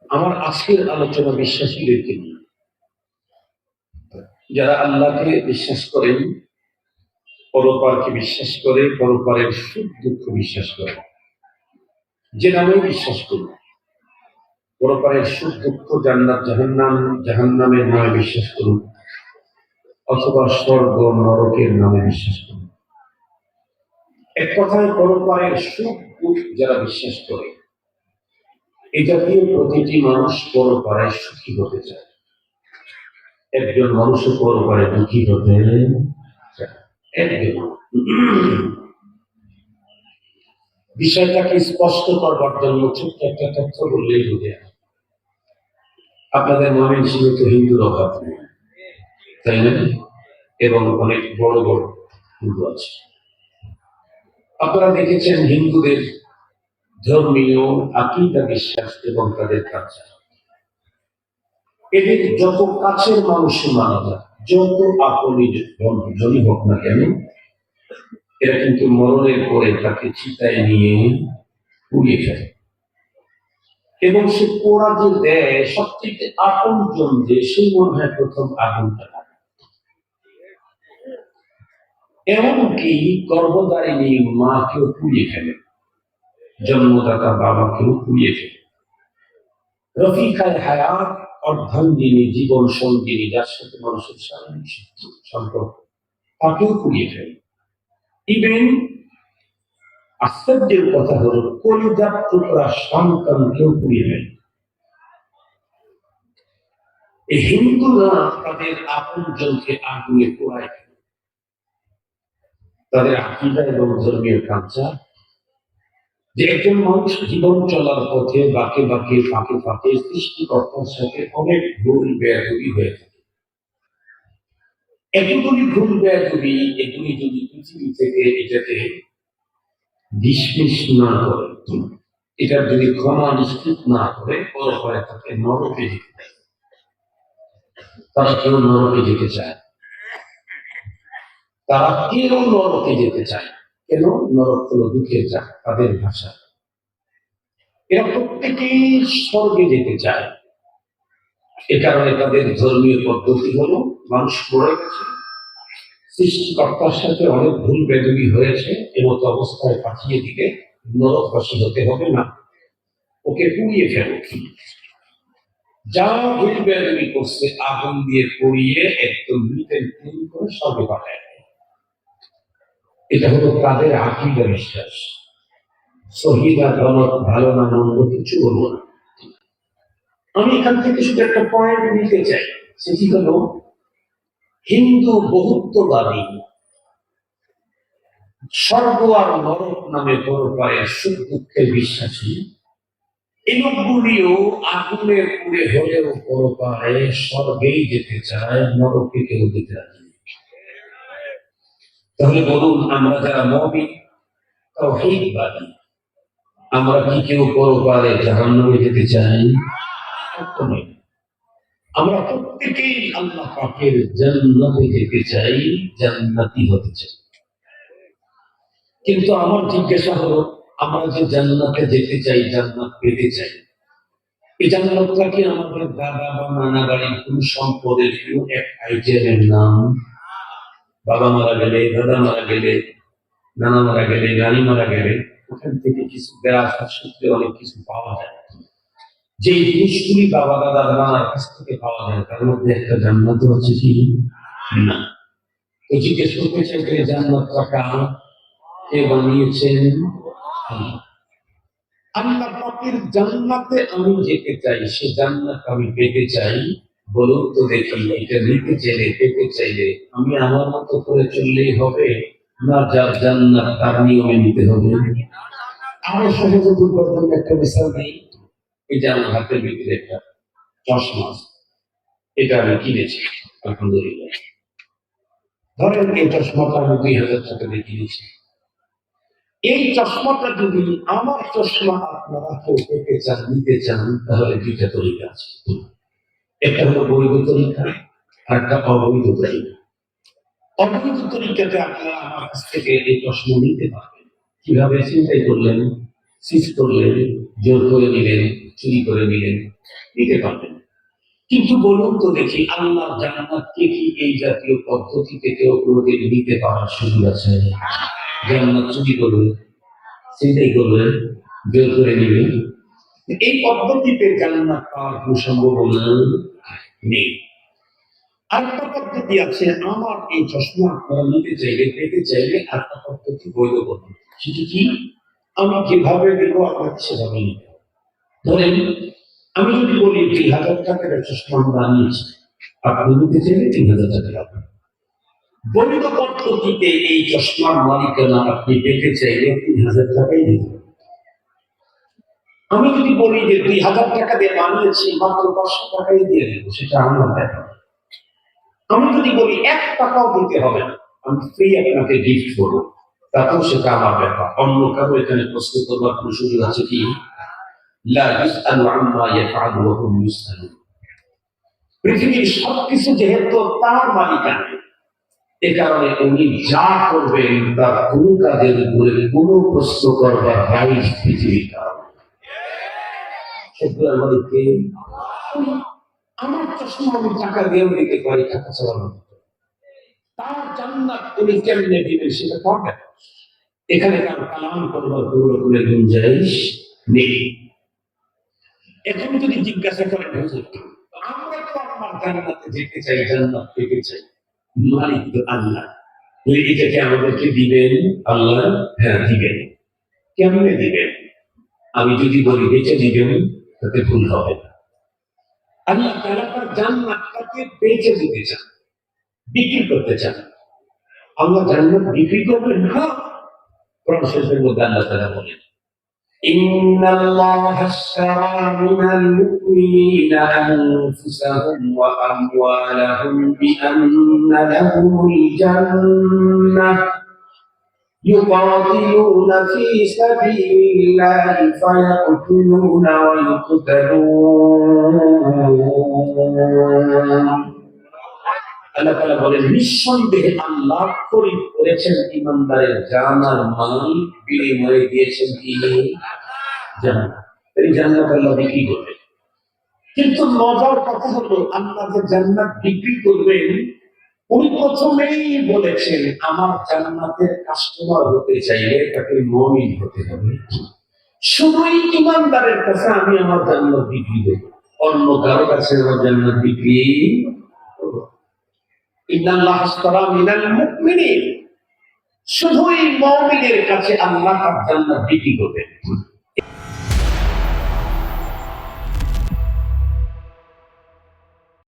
আমার আজকের আলোচনা বিশ্বাসীদেরকে নিয়ে, যারা আল্লাহকে বিশ্বাস করেন, পরপারকে বিশ্বাস করে, পরপারের সুখ দুঃখ বিশ্বাস করে, যে নামে বিশ্বাস করুন, পরপারের সুখ দুঃখ, জান্নাত জাহান্নামের নামে বিশ্বাস করুন, অথবা স্বর্গ নরকের নামে বিশ্বাস করুন। এক কথায় পরপারের সুখ দুঃখ যারা বিশ্বাস করে, এই জাতীয় প্রতিটি মানুষ পরপারে সুখী হতে চায়। একজন মানুষের পরপারে দুঃখী হতে চায় একজন। বিষয়টাকে স্পষ্ট করবার জন্য ছোট্ট একটা তথ্য বললেই বোঝে। আপনাদের ময়মনসিংহে তো হিন্দুর অভাব নেই, তাই না? এবং অনেক বড় বড় হিন্দু আছে। আপনারা দেখেছেন হিন্দুদের ধর্মীয় আকীদা, বিশ্বাস এবং তাদের কালচার। এদের যত কাছের মানুষ মানা যায়, যত আপনি জনই হোক না কেন, এরা কিন্তু মরণের পরে তাকে চিতায় নিয়ে পুড়িয়ে ফেলে। এবং সে পোড়া যে দেয়, সবচেয়ে আপন জন যে, সে মনে হয় প্রথম আগুনটা। এমনকি গর্ভধারিণী মাকেও পুড়িয়ে ফেলে, জন্মদাতা বাবাকেও পুড়িয়ে ফেলে। রফিকায় হায়াত, অর্ধাঙ্গিনী, জীবন সঙ্গিনী, যার সাথে মানুষের শারীরিক সম্পর্ক, তাকেও পুড়িয়ে ফেলে। ইভেন আশ্চর্যের কথা হলো, কলিজার টুকরা সন্তানকেও পুড়িয়ে ফেলে। এই হিন্দুরা তাদের আপন জনকে আগুনে পোড়ায় ফেলে। তাদের আকীদা এবং ধর্মীয় কালচার যে একজন মানুষ জীবন চলার পথে বাঁকে বাঁকে, ফাঁকে ফাঁকে সৃষ্টিকর্তার সাথে অনেক ভুল বেয়াদবি হয়ে থাকে। এতগুলি ভুল বেয়াদবি, এগুলি যদি পৃথিবী থেকে এটাকে ডিসমিস না করে, এটার যদি ক্ষমা নিশ্চিত না করে, পরপরে তাকে নরকে যেতে দেয়। তারা কেউ নরকে যেতে চায়, তারা কেউ নরকে যেতে চায়। কেন? নরক হলো দুঃখের জায়গা তাদের ভাষা। এরা প্রত্যেকেই স্বর্গে যেতে চায়। এ কারণে তাদের ধর্মীয় পদ্ধতি হলো, মানুষ পড়ে গেছে, সৃষ্টিকর্তার সাথে অনেক ভুল বেদবি হয়েছে, এমতো অবস্থায় পাঠিয়ে দিলে নরকবাসী হতে হবে না, ওকে পুড়িয়ে ফেলো। যা ভুল বেদবি করছে আগুন দিয়ে পুড়িয়ে একদম মৃতের তৈরি করে স্বর্গে পাঠায়। এটা হলো তাদের আকীদা, বিশ্বাস। শহীদ আর গলত, ভালো না মন্দ কিছু বলবো না। আমি এখান থেকে শুধু একটা পয়েন্ট নিতে চাই, সেটি হলো হিন্দু বহুত্ববাদী, স্বর্গ আর নরক নামে পরপারের সুখ দুঃখের বিশ্বাসী, এই লোকগুলিও আগুনের পুড়ে হলেও পরপারে স্বর্গেই যেতে চায়, নরকে কেউ যেতে রাজি। তাহলে বলুন, আমরা যারা মুমিন তাওহীদবাদী, আমরা কি কেউ পরপারে জাহান্নামে যেতে চাই? আমরা প্রত্যেকেই আল্লাহ পাকের জান্নাতে যেতে চাই, জান্নাতি হতে চাই। কিন্তু আমার জিজ্ঞাসা হলো, আমরা যে জান্নাতে যেতে চাই, জান্নাত পেতে চাই, এই জান্নাতটা কি আমাদের দাদা বা নানা বাড়ির কোন সম্পদের কোন এক আইটেমের নাম? বাবা মারা গেলে, দাদা মারা গেলে, নানা মারা গেলে, নানি মারা গেলে, ওখান থেকে কিছু বেড়াশার সূত্রে অনেক কিছু পাওয়া যায়। যে জিনিসগুলি বাবা দাদা নানার কাছ থেকে পাওয়া যায়, তার মধ্যে একটা জান্নাত হচ্ছে কি না? তো জিজ্ঞেস করতে চাইলে জান্নাতটা কার, কে বানিয়েছেন? আল্লাহ পাকের জান্নাতে আমি যেতে চাই, সে জান্নাত আমি পেতে চাই। বলুন তো দেখি, এটা নিতে চাইলে, পেতে চাইলে আমি আমার মতো করে চললেই হবে, না যার জান্নাত তার নিয়মে নিতে হবে? আরো সহজে বুঝবার জন্য একটা মিসাল নেই। এই যে আমার হাতের ভিতরে একটা চশমা, এটা আমি কিনেছি আলহামদুলিল্লাহ। ধরেন এই চশমাটা আমি 2000 টাকা দিয়ে কিনেছি। এই চশমাটা যদি আমার চশমা আপনারা কেউ পেতে চান, নিতে চান, তাহলে দুইটা তরিকা আছে। একটা হলো বৈধ তরিকা, আর একটা অবৈধ তরিকা। অবৈধ তরিকাতে আপনারা আমার কাছ থেকে এই চশমা নিতে পারবেন। কিভাবে? চিন্তাই করলেন, সিজ করলেন, জোর করে নিলেন, চুরি করে নিলেন, দিতে পারবেন। কিন্তু বলুন তো দেখি, আল্লাহ জান্নাতকে কি এই জাতীয় পদ্ধতিতে কেউ কোনোদিন নিতে পারার সুযোগ আছে? জান্নাত চুরি করবে, চিন্তাই করবে, বের করে নিবে, এই পদ্ধতিতে জান্নাত পাওয়ার কোনো সম্ভাবনা নেই। আরেকটা পদ্ধতি আছে, আমার এই চশমা আপনারা নিতে চাইলে, পেতে চাইলে আরেকটা পদ্ধতি, বৈধ পদ্ধতি। সেটা কি? আমি যেভাবে দেব আপনাকে সেভাবে নিতে হবে। ধরেন আমি যদি বলি 3,000 টাকার চশমা আমরা আনিয়েছি, আপনি নিতে চাইলে 3,000 টাকা পাবেন। বৈধ পদ্ধতিতে এই চশমার মালিকানা আপনি পেতে চাইলে 3,000 টাকাই দিতে হবে। আমি যদি বলি যে 2,000 টাকা দিয়ে বানিয়েছি, মাত্র 500 টাকাই দিয়ে দেব, সেটা আমার ব্যাপার। আমি যদি বলি 1 টাকাও দিতে হবে না, আমি ফ্রি আপনাকে গিফট করবো, তাতেও সেটা আমার ব্যাপার। অন্য কারো এখানে প্রশ্ন করবার কোনো সুযোগ আছে কি? লা ইসআলু আম্মা ইয়াফআলু ওয়া হুম ইউসআলুন। পৃথিবীর সবকিছু যেহেতু তার মালিকানা, এ কারণে উনি যা করবেন তার কোনো কাজের উপরে কোনো প্রশ্ন করবার রাইট পৃথিবীর কারণে। সেগুলোর মালিককে আমার চশমা আমি টাকা দিয়েও দিতে পারি, টাকা চালানো, তার জান্নাত উনি কেমনে দিবেন সেটা পারবেন। এখানে কারো কালাম করবার কোনো রকমের গুঞ্জাইশ নেই। এখন যদি জিজ্ঞাসা করেন, আমরা তো আমার জান্নাতে যেতে চাই, জান্নাত পেতে চাই, মালিক তো আল্লাহ, এটাকে আমাদেরকে দিবেন আল্লাহ? হ্যাঁ দিবেন। কেমনে দিবেন? আমি যদি বলি বেঁচে দিবেন, তাতে ভুল হবে না। আল্লাহ তাআলা তার জান্নাতটাকে বেঁচে দিতে চান, বিক্রি করতে চান। আল্লাহ জান্নাত বিক্রি করবেন না। কোরআন শরীফের মধ্যে আল্লাহ তাআলা বলেন, ইন্নাল্লাহা আশতারা মিনাল মুমিনিনা আনফুসাহুম ওয়া আমওয়ালাহুম বিআন্না লাহুমুল জান্নাহ يقاتلون في سبيل الله فيقتلون ويقتلون। আল্লাহ তাআলা বলেন, নিঃসন্দেহে আল্লাহ খরিদ করেছেন ঈমানদারের জান আর মাল, বিনিময়ে দিয়েছেন কি? জান্নাত। এই জান্নাত আল্লাহ বিক্রি করবেন। কিন্তু মজার কথা হলো, আল্লাহ যে জান্নাত বিক্রি করবেন, উনি প্রথমেই বলেছেন আমার জান্নাতের কাস্টমার হতে চাইলে তাকে মুমিন হতে হবে। শুধুই ঈমানদারের কাছে আমি আমার জান্নাত বিক্রি দেব, অন্য কারো কাছে আমার জান্নাত বিক্রি করব না। ইন্নাল্লাহা আশতারা মিনাল মুমিনিন, শুধুই মুমিনের কাছে আল্লাহ তার জান্নাত বিক্রি করবেন।